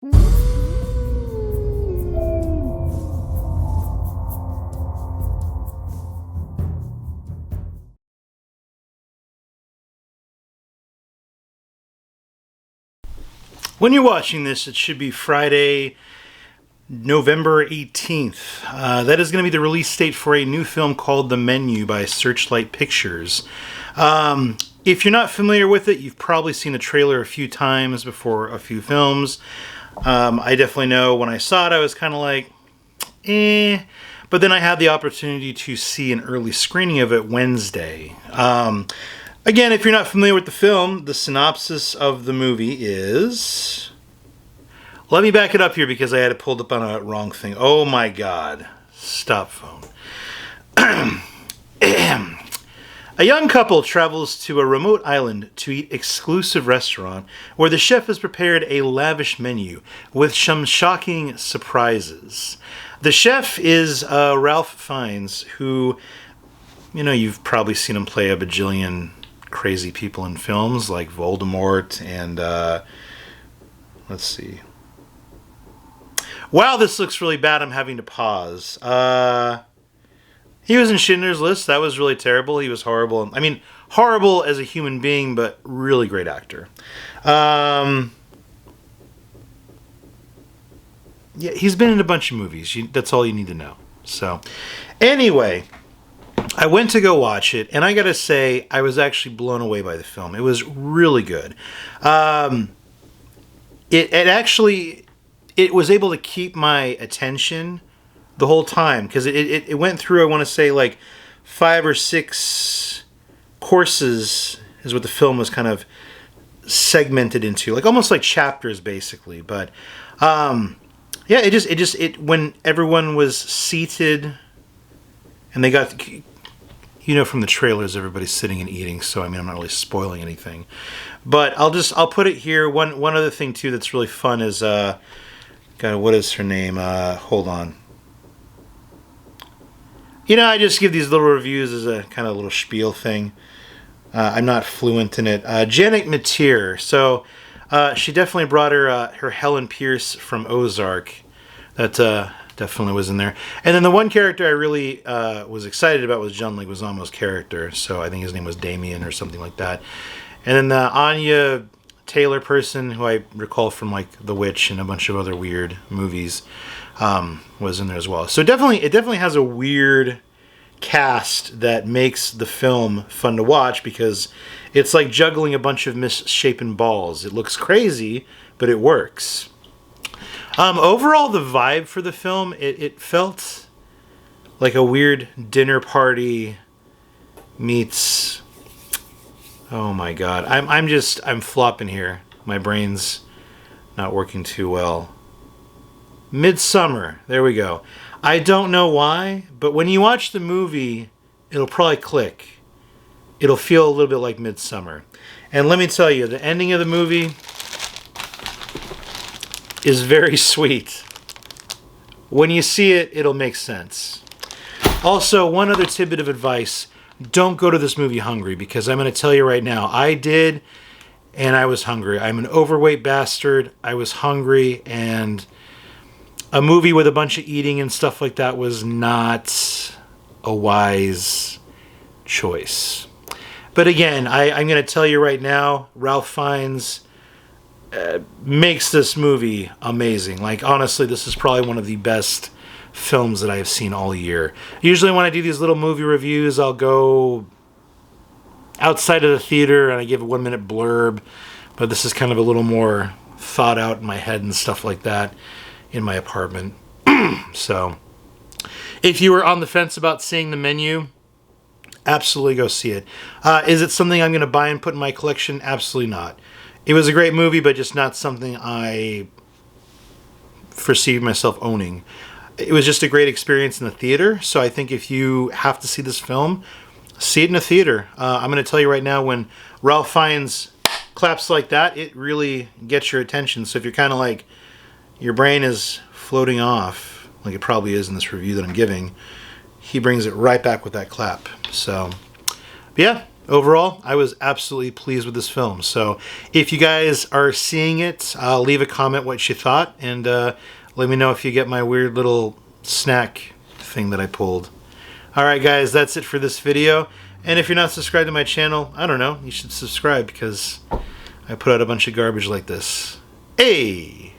When you're watching this, it should be Friday, November 18th. That is going to be the release date for a new film called The Menu by Searchlight Pictures. If you're not familiar with it, you've probably seen the trailer a few times before a few films. I definitely know when I saw it, I was kind of like, eh. But then I had the opportunity to see an early screening of it Wednesday. Again, if you're not familiar with the film, the synopsis of the movie is... Let me back it up here because I had it pulled up on a wrong thing. Oh my god. Stop phone. A young couple travels to a remote island to eat exclusive restaurant where the chef has prepared a lavish menu with some shocking surprises. The chef is Ralph Fiennes, who, you know, you've probably seen him play a bajillion crazy people in films like Voldemort and let's see. Wow, this looks really bad. I'm having to pause. He was in Schindler's List. That was really terrible. He was horrible. I mean, horrible as a human being, but really great actor. Yeah, he's been in a bunch of movies. That's all you need to know. So, anyway, I went to go watch it, and I gotta say, I was actually blown away by the film. It was really good. It was able to keep my attention the whole time, because it went through, I want to say, like 5 or 6 courses is what the film was kind of segmented into, like almost like chapters basically. But yeah, it when everyone was seated and they got, you know, from the trailers, everybody's sitting and eating, so I mean, I'm not really spoiling anything, but I'll put it here. One other thing too that's really fun is God, what is her name? Hold on. You know, I just give these little reviews as a kind of little spiel thing. I'm not fluent in it. Janet Mateer. So she definitely brought her Helen Pierce from Ozark. That definitely was in there. And then the one character I really was excited about was John Leguizamo's character. So I think his name was Damien or something like that. And then the Anya Taylor person, who I recall from like The Witch and a bunch of other weird movies, was in there as well. So it definitely has a weird cast that makes the film fun to watch, because it's like juggling a bunch of misshapen balls. It looks crazy, but it works. Overall, the vibe for the film, it felt like a weird dinner party meets... Oh my god. I'm flopping here. My brain's not working too well. Midsummer. There we go. I don't know why, but when you watch the movie, it'll probably click. It'll feel a little bit like Midsummer. And let me tell you, the ending of the movie is very sweet. When you see it, it'll make sense. Also, one other tidbit of advice. Don't go to this movie hungry, because I'm going to tell you right now, I did, and I was hungry. I'm an overweight bastard. I was hungry, and a movie with a bunch of eating and stuff like that was not a wise choice. But again, I'm going to tell you right now, Ralph Fiennes makes this movie amazing. Like, honestly, this is probably one of the best films that I have seen all year. Usually when I do these little movie reviews, I'll go outside of the theater and I give a 1-minute blurb, but this is kind of a little more thought out in my head and stuff like that in my apartment. So if you were on the fence about seeing The Menu, absolutely go see it. Is it something I'm going to buy and put in my collection? Absolutely not. It was a great movie, but just not something I foresee myself owning. It was just a great experience in the theater, so I think if you have to see this film, see it in a theater. I'm going to tell you right now, when Ralph Fiennes claps like that, it really gets your attention. So if you're kind of like, your brain is floating off, like it probably is in this review that I'm giving, he brings it right back with that clap. So, but yeah, overall, I was absolutely pleased with this film. So if you guys are seeing it, leave a comment what you thought, and let me know if you get my weird little snack thing that I pulled. Alright guys, that's it for this video. And if you're not subscribed to my channel, I don't know, you should subscribe because I put out a bunch of garbage like this. Hey!